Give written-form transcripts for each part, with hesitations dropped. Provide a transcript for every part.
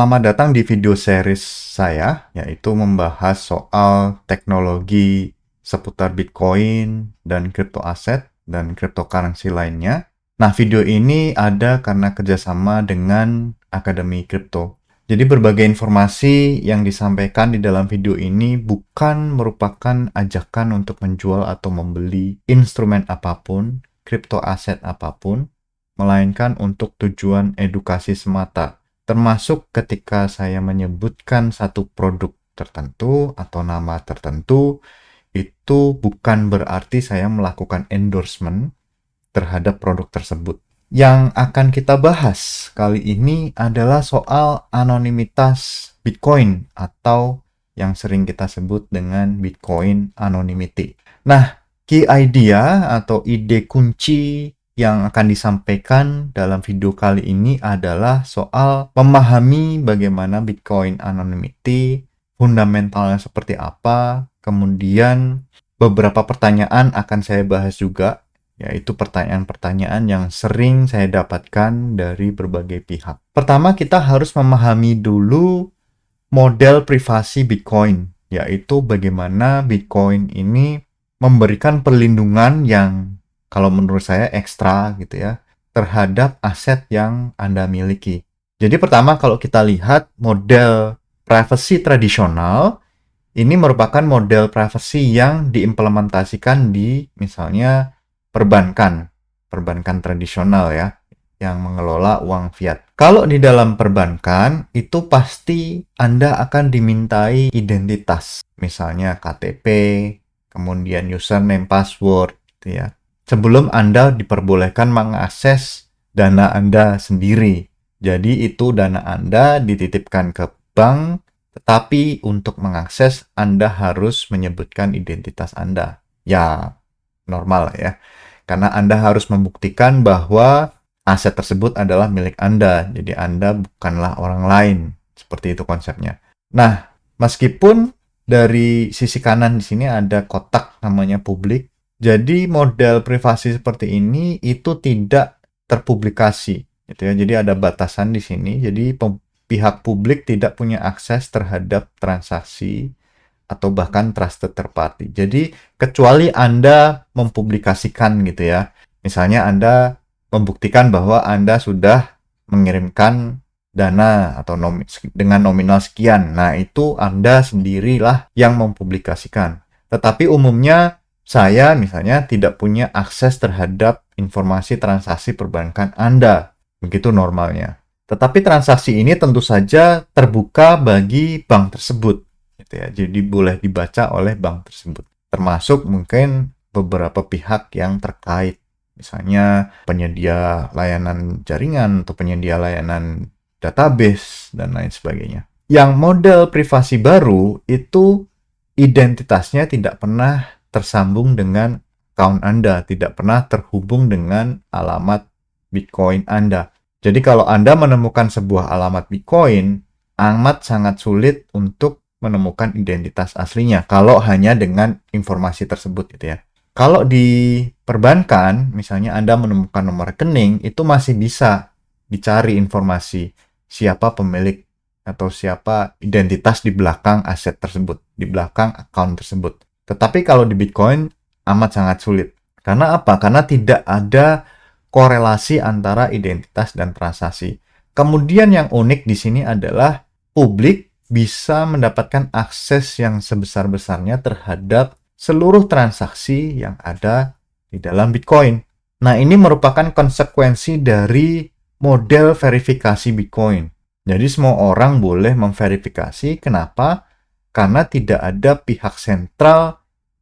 Selamat datang di video series saya, yaitu membahas soal teknologi seputar Bitcoin dan crypto aset dan cryptocurrency lainnya. Nah, video ini ada karena kerjasama dengan Akademi Kripto. Jadi berbagai informasi yang disampaikan di dalam video ini bukan merupakan ajakan untuk menjual atau membeli instrumen apapun, crypto aset apapun, melainkan untuk tujuan edukasi semata. Termasuk ketika saya menyebutkan satu produk tertentu atau nama tertentu, itu bukan berarti saya melakukan endorsement terhadap produk tersebut. Yang akan kita bahas kali ini adalah soal anonimitas Bitcoin atau yang sering kita sebut dengan Bitcoin anonymity. Nah, key idea atau ide kunci yang akan disampaikan dalam video kali ini adalah soal memahami bagaimana Bitcoin anonymity, fundamentalnya seperti apa, kemudian beberapa pertanyaan akan saya bahas juga, yaitu pertanyaan-pertanyaan yang sering saya dapatkan dari berbagai pihak. Pertama, kita harus memahami dulu model privasi Bitcoin, yaitu bagaimana Bitcoin ini memberikan perlindungan yang kalau menurut saya ekstra gitu ya, terhadap aset yang Anda miliki. Jadi pertama kalau kita lihat model privacy tradisional, ini merupakan model privacy yang diimplementasikan di misalnya perbankan tradisional ya, yang mengelola uang fiat. Kalau di dalam perbankan, itu pasti Anda akan dimintai identitas, misalnya KTP, kemudian username, password, gitu ya. Sebelum Anda diperbolehkan mengakses dana Anda sendiri. Jadi itu dana Anda dititipkan ke bank, tetapi untuk mengakses Anda harus menyebutkan identitas Anda. Ya, normal ya. Karena Anda harus membuktikan bahwa aset tersebut adalah milik Anda. Jadi Anda bukanlah orang lain. Seperti itu konsepnya. Nah, meskipun dari sisi kanan di sini ada kotak namanya publik, jadi model privasi seperti ini itu tidak terpublikasi, gitu ya. Jadi ada batasan di sini. Jadi pihak publik tidak punya akses terhadap transaksi atau bahkan trusted third party. Jadi kecuali Anda mempublikasikan gitu ya. Misalnya Anda membuktikan bahwa Anda sudah mengirimkan dana atau dengan nominal sekian. Nah, itu Anda sendirilah yang mempublikasikan. Tetapi umumnya saya misalnya tidak punya akses terhadap informasi transaksi perbankan Anda. Begitu normalnya. Tetapi transaksi ini tentu saja terbuka bagi bank tersebut. Gitu ya. Jadi boleh dibaca oleh bank tersebut. Termasuk mungkin beberapa pihak yang terkait. Misalnya penyedia layanan jaringan atau penyedia layanan database dan lain sebagainya. Yang model privasi baru itu identitasnya tidak pernah tersambung dengan account Anda, tidak pernah terhubung dengan alamat Bitcoin Anda. Jadi kalau Anda menemukan sebuah alamat Bitcoin, amat sangat sulit untuk menemukan identitas aslinya kalau hanya dengan informasi tersebut gitu ya. Kalau di perbankan, misalnya Anda menemukan nomor rekening, itu masih bisa dicari informasi siapa pemilik atau siapa identitas di belakang aset tersebut, di belakang account tersebut. Tetapi kalau di Bitcoin amat sangat sulit. Karena apa? Karena tidak ada korelasi antara identitas dan transaksi. Kemudian yang unik di sini adalah publik bisa mendapatkan akses yang sebesar-besarnya terhadap seluruh transaksi yang ada di dalam Bitcoin. Nah, ini merupakan konsekuensi dari model verifikasi Bitcoin. Jadi semua orang boleh memverifikasi. Kenapa? Karena tidak ada pihak sentral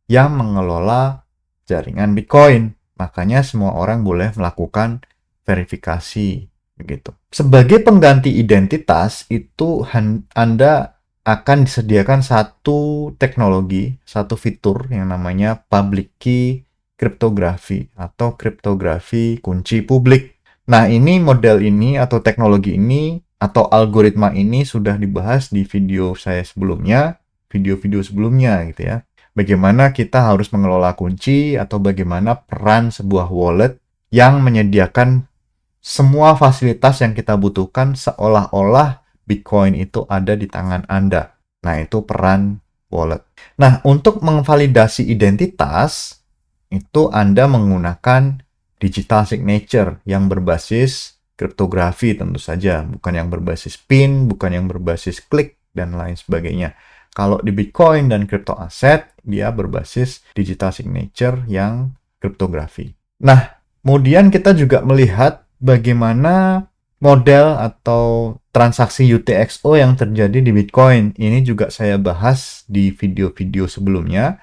yang mengelola jaringan Bitcoin. Makanya semua orang boleh melakukan verifikasi. Begitu. Sebagai pengganti identitas, itu Anda akan disediakan satu teknologi, satu fitur yang namanya public key cryptography atau kriptografi kunci publik. Nah, ini model ini atau teknologi ini atau algoritma ini sudah dibahas di video saya sebelumnya, video-video sebelumnya gitu ya. Bagaimana kita harus mengelola kunci atau bagaimana peran sebuah wallet yang menyediakan semua fasilitas yang kita butuhkan seolah-olah Bitcoin itu ada di tangan Anda. Nah, itu peran wallet. Nah, untuk memvalidasi identitas, itu Anda menggunakan digital signature yang berbasis kriptografi tentu saja, bukan yang berbasis PIN, bukan yang berbasis klik, dan lain sebagainya. Kalau di Bitcoin dan crypto aset, dia berbasis digital signature yang kriptografi. Nah, kemudian kita juga melihat bagaimana model atau transaksi UTXO yang terjadi di Bitcoin. Ini juga saya bahas di video-video sebelumnya.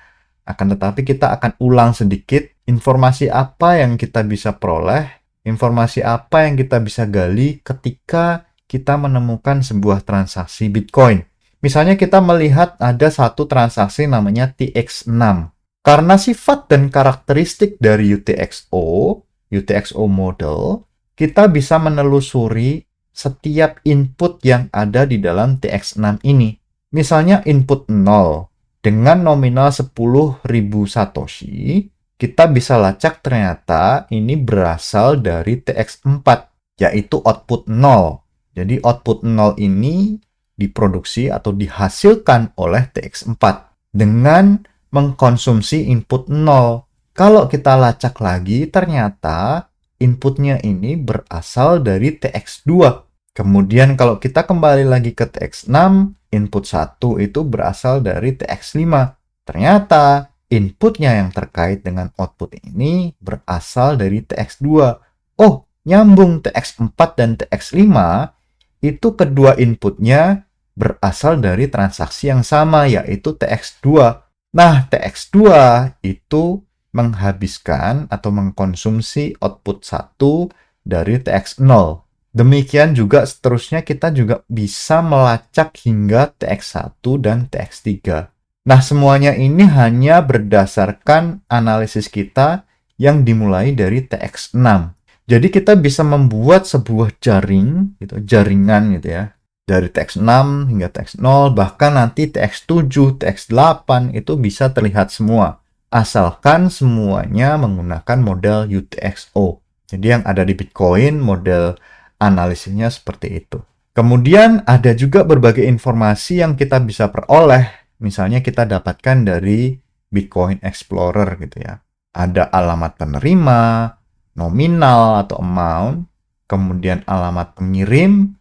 Akan tetapi kita akan ulang sedikit informasi apa yang kita bisa peroleh, informasi apa yang kita bisa gali ketika kita menemukan sebuah transaksi Bitcoin. Misalnya kita melihat ada satu transaksi namanya TX6. Karena sifat dan karakteristik dari UTXO model, kita bisa menelusuri setiap input yang ada di dalam TX6 ini. Misalnya input 0 dengan nominal 10.000 Satoshi, kita bisa lacak ternyata ini berasal dari TX4, yaitu output 0. Jadi output 0 ini diproduksi atau dihasilkan oleh TX4 dengan mengkonsumsi input 0. Kalau kita lacak lagi, ternyata inputnya ini berasal dari TX2. Kemudian kalau kita kembali lagi ke TX6, input 1 itu berasal dari TX5. Ternyata inputnya yang terkait dengan output ini berasal dari TX2. Oh, nyambung TX4 dan TX5 itu kedua inputnya berasal dari transaksi yang sama, yaitu TX2. Nah, TX2 itu menghabiskan atau mengkonsumsi output 1 dari TX0. Demikian juga seterusnya kita juga bisa melacak hingga TX1 dan TX3. Nah, semuanya ini hanya berdasarkan analisis kita yang dimulai dari TX6. Jadi kita bisa membuat sebuah jaringan gitu ya. Dari TX6 hingga TX0, bahkan nanti TX7, TX8 itu bisa terlihat semua. Asalkan semuanya menggunakan model UTXO. Jadi yang ada di Bitcoin, model analisisnya seperti itu. Kemudian ada juga berbagai informasi yang kita bisa peroleh. Misalnya kita dapatkan dari Bitcoin Explorer gitu ya. Ada alamat penerima, nominal atau amount, kemudian alamat pengirim,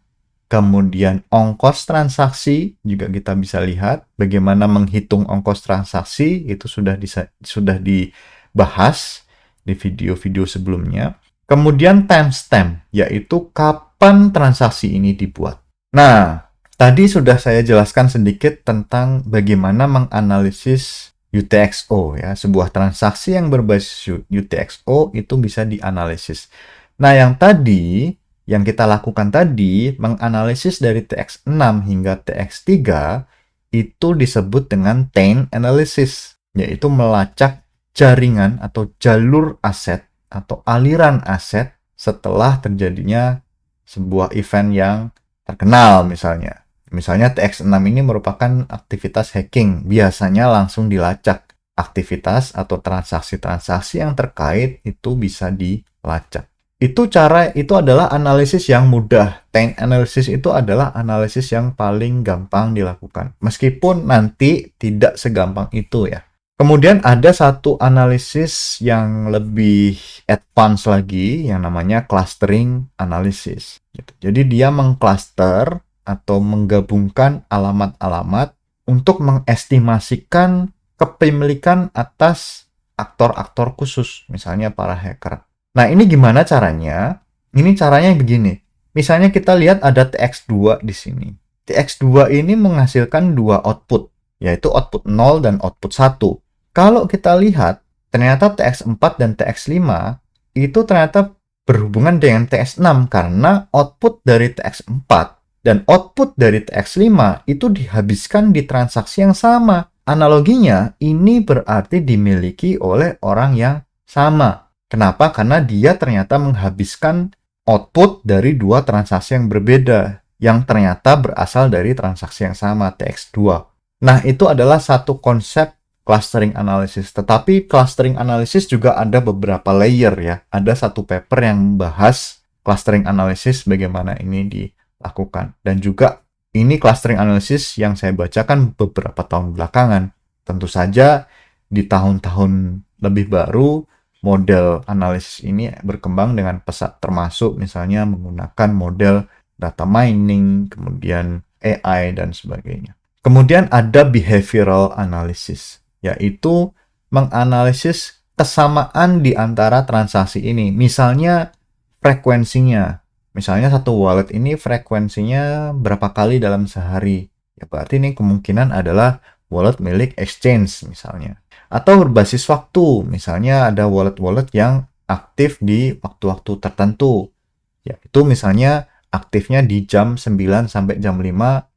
kemudian ongkos transaksi juga kita bisa lihat bagaimana menghitung ongkos transaksi itu sudah dibahas di video-video sebelumnya. Kemudian timestamp, yaitu kapan transaksi ini dibuat. Nah, tadi sudah saya jelaskan sedikit tentang bagaimana menganalisis UTXO ya, sebuah transaksi yang berbasis UTXO itu bisa dianalisis. Nah, yang kita lakukan tadi, menganalisis dari TX6 hingga TX3, itu disebut dengan chain analysis, yaitu melacak jaringan atau jalur aset atau aliran aset setelah terjadinya sebuah event yang terkenal misalnya. Misalnya TX6 ini merupakan aktivitas hacking, biasanya langsung dilacak. Aktivitas atau transaksi-transaksi yang terkait itu bisa dilacak. Itu adalah analisis yang mudah. Chain analysis itu adalah analisis yang paling gampang dilakukan. Meskipun nanti tidak segampang itu ya. Kemudian ada satu analisis yang lebih advance lagi yang namanya clustering analysis. Jadi dia mengcluster atau menggabungkan alamat-alamat untuk mengestimasikan kepemilikan atas aktor-aktor khusus, misalnya para hacker. Nah, ini gimana caranya? Ini caranya begini. Misalnya kita lihat ada TX2 di sini. TX2 ini menghasilkan dua output, yaitu output 0 dan output 1. Kalau kita lihat, ternyata TX4 dan TX5 itu ternyata berhubungan dengan TX6 karena output dari TX4 dan output dari TX5 itu dihabiskan di transaksi yang sama. Analoginya, ini berarti dimiliki oleh orang yang sama. Kenapa? Karena dia ternyata menghabiskan output dari dua transaksi yang berbeda, yang ternyata berasal dari transaksi yang sama, TX2. Nah, itu adalah satu konsep clustering analysis. Tetapi clustering analysis juga ada beberapa layer ya. Ada satu paper yang membahas clustering analysis, bagaimana ini dilakukan. Dan juga Ini clustering analysis yang saya bacakan beberapa tahun belakangan. Tentu saja di tahun-tahun lebih baru, model analisis ini berkembang dengan pesat, termasuk misalnya menggunakan model data mining, kemudian AI, dan sebagainya. Kemudian ada behavioral analysis, yaitu menganalisis kesamaan di antara transaksi ini. Misalnya frekuensinya. Misalnya satu wallet ini frekuensinya berapa kali dalam sehari. Ya berarti ini kemungkinan adalah wallet milik exchange misalnya. Atau berbasis waktu. Misalnya ada wallet-wallet yang aktif di waktu-waktu tertentu. Ya, itu misalnya aktifnya di jam 9 sampai jam 5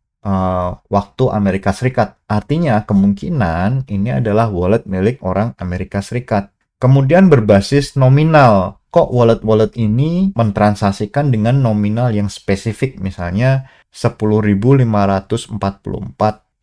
waktu Amerika Serikat. Artinya kemungkinan ini adalah wallet milik orang Amerika Serikat. Kemudian berbasis nominal. Kok wallet-wallet ini mentransaksikan dengan nominal yang spesifik, misalnya 10.544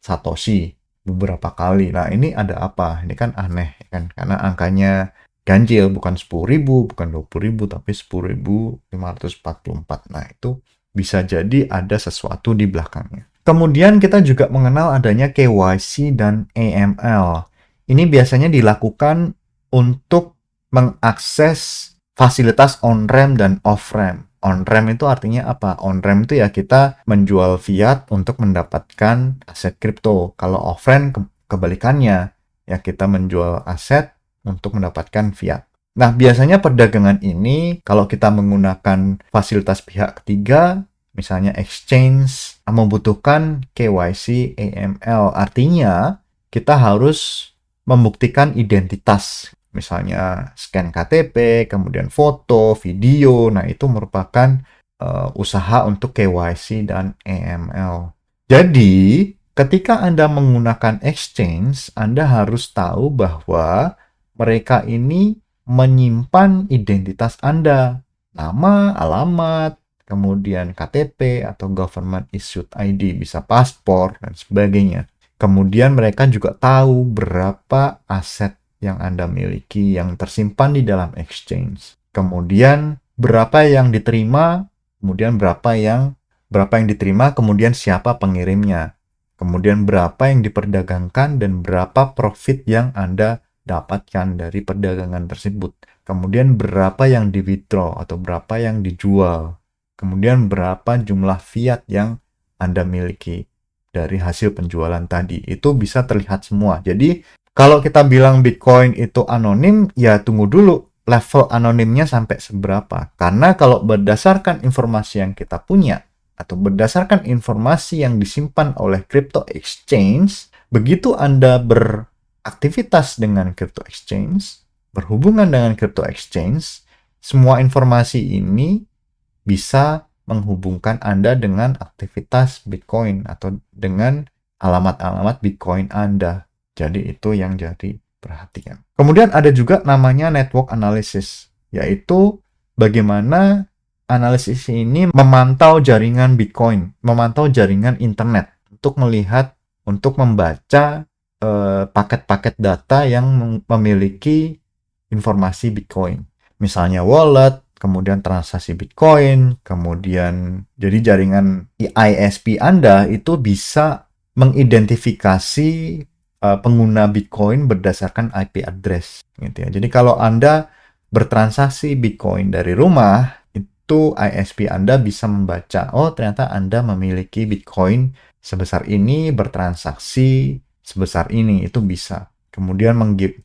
Satoshi beberapa kali. Nah, ini ada apa? Ini kan aneh, kan? Karena angkanya ganjil, bukan 10.000, bukan 20.000, tapi 10.544. Nah, itu bisa jadi ada sesuatu di belakangnya. Kemudian kita juga mengenal adanya KYC dan AML. Ini biasanya dilakukan untuk mengakses fasilitas on-ramp dan off-ramp. On-ramp itu artinya apa? On-ramp itu ya kita menjual fiat untuk mendapatkan aset kripto. Kalau off-ramp kebalikannya, ya kita menjual aset untuk mendapatkan fiat. Nah, biasanya perdagangan ini kalau kita menggunakan fasilitas pihak ketiga, misalnya exchange, membutuhkan KYC AML. Artinya, kita harus membuktikan identitas. Misalnya scan KTP, kemudian foto, video. Nah, itu merupakan usaha untuk KYC dan AML. Jadi, ketika Anda menggunakan exchange, Anda harus tahu bahwa mereka ini menyimpan identitas Anda. Nama, alamat, kemudian KTP atau government issued ID, bisa paspor, dan sebagainya. Kemudian mereka juga tahu berapa aset yang Anda miliki yang tersimpan di dalam exchange. Kemudian berapa yang diterima, kemudian berapa yang diterima, kemudian siapa pengirimnya. Kemudian berapa yang diperdagangkan dan berapa profit yang Anda dapatkan dari perdagangan tersebut. Kemudian berapa yang di-withdraw atau berapa yang dijual. Kemudian berapa jumlah fiat yang Anda miliki dari hasil penjualan tadi. Itu bisa terlihat semua. Jadi kalau kita bilang Bitcoin itu anonim, ya tunggu dulu level anonimnya sampai seberapa. Karena kalau berdasarkan informasi yang kita punya, atau berdasarkan informasi yang disimpan oleh crypto exchange, begitu Anda beraktivitas dengan crypto exchange, berhubungan dengan crypto exchange, semua informasi ini bisa menghubungkan Anda dengan aktivitas Bitcoin atau dengan alamat-alamat Bitcoin Anda. Jadi itu yang jadi perhatian. Kemudian ada juga namanya network analysis, yaitu bagaimana analisis ini memantau jaringan Bitcoin, memantau jaringan internet untuk melihat, untuk membaca paket-paket data yang memiliki informasi Bitcoin. Misalnya wallet, kemudian transaksi Bitcoin, kemudian jadi jaringan ISP Anda itu bisa mengidentifikasi pengguna Bitcoin berdasarkan IP address gitu ya. Jadi kalau Anda bertransaksi Bitcoin dari rumah, itu ISP Anda bisa membaca, oh ternyata Anda memiliki Bitcoin sebesar ini, bertransaksi sebesar ini, itu bisa. Kemudian melakukan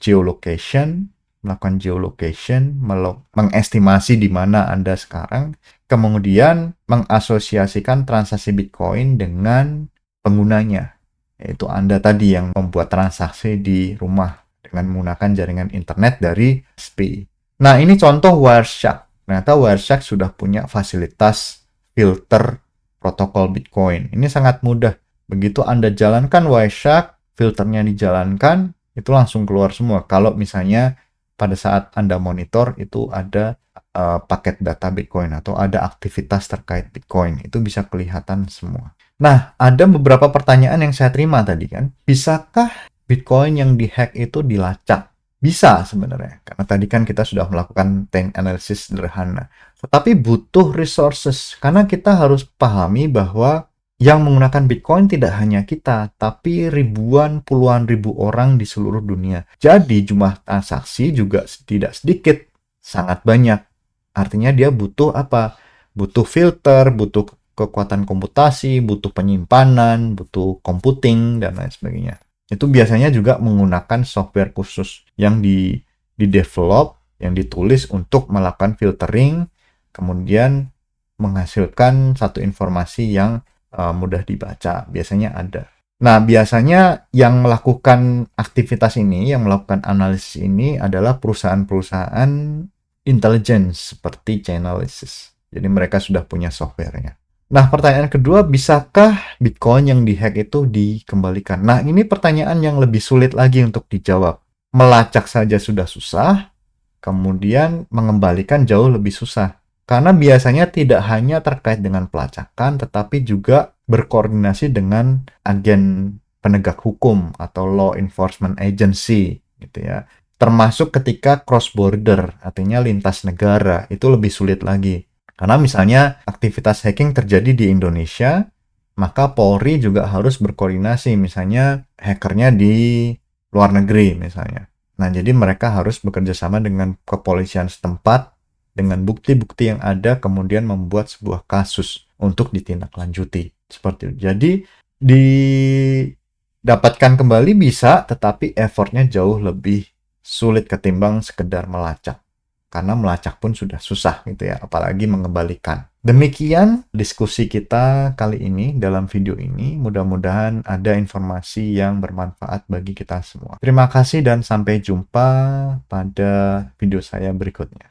geolocation, mengestimasi di mana Anda sekarang, kemudian mengasosiasikan transaksi Bitcoin dengan penggunanya. Yaitu Anda tadi yang membuat transaksi di rumah dengan menggunakan jaringan internet dari ISP. Nah, ini contoh Wireshark. Ternyata Wireshark sudah punya fasilitas filter protokol Bitcoin. Ini sangat mudah. Begitu Anda jalankan Wireshark, filternya dijalankan, itu langsung keluar semua. Kalau misalnya pada saat Anda monitor, itu ada paket data Bitcoin atau ada aktivitas terkait Bitcoin. Itu bisa kelihatan semua. Nah, ada beberapa pertanyaan yang saya terima tadi kan. Bisakah Bitcoin yang dihack itu dilacak? Bisa sebenarnya. Karena tadi kan kita sudah melakukan chain analysis sederhana. Tetapi butuh resources. Karena kita harus pahami bahwa yang menggunakan Bitcoin tidak hanya kita, tapi ribuan, puluhan ribu orang di seluruh dunia. Jadi jumlah transaksi juga tidak sedikit, sangat banyak. Artinya dia butuh apa? Butuh filter, butuh kekuatan komputasi, butuh penyimpanan, butuh computing, dan lain sebagainya. Itu biasanya juga menggunakan software khusus yang di-develop, yang ditulis untuk melakukan filtering, kemudian menghasilkan satu informasi yang mudah dibaca. Biasanya ada. Nah, biasanya yang melakukan aktivitas ini, yang melakukan analisis ini adalah perusahaan-perusahaan intelligence seperti Chainalysis. Jadi mereka sudah punya softwarenya. Nah, pertanyaan kedua, bisakah Bitcoin yang dihack itu dikembalikan? Nah, ini pertanyaan yang lebih sulit lagi untuk dijawab. Melacak saja sudah susah, kemudian mengembalikan jauh lebih susah. Karena biasanya tidak hanya terkait dengan pelacakan, tetapi juga berkoordinasi dengan agen penegak hukum atau law enforcement agency, gitu ya. Termasuk ketika cross border, artinya lintas negara, itu lebih sulit lagi. Karena misalnya aktivitas hacking terjadi di Indonesia, maka Polri juga harus berkoordinasi, misalnya hackernya di luar negeri misalnya. Nah, jadi mereka harus bekerja sama dengan kepolisian setempat, dengan bukti-bukti yang ada, kemudian membuat sebuah kasus untuk ditindaklanjuti. Seperti itu. Jadi, didapatkan kembali bisa, tetapi effortnya jauh lebih sulit ketimbang sekedar melacak. Karena melacak pun sudah susah gitu ya, apalagi mengembalikan. Demikian diskusi kita kali ini dalam video ini. Mudah-mudahan ada informasi yang bermanfaat bagi kita semua. Terima kasih dan sampai jumpa pada video saya berikutnya.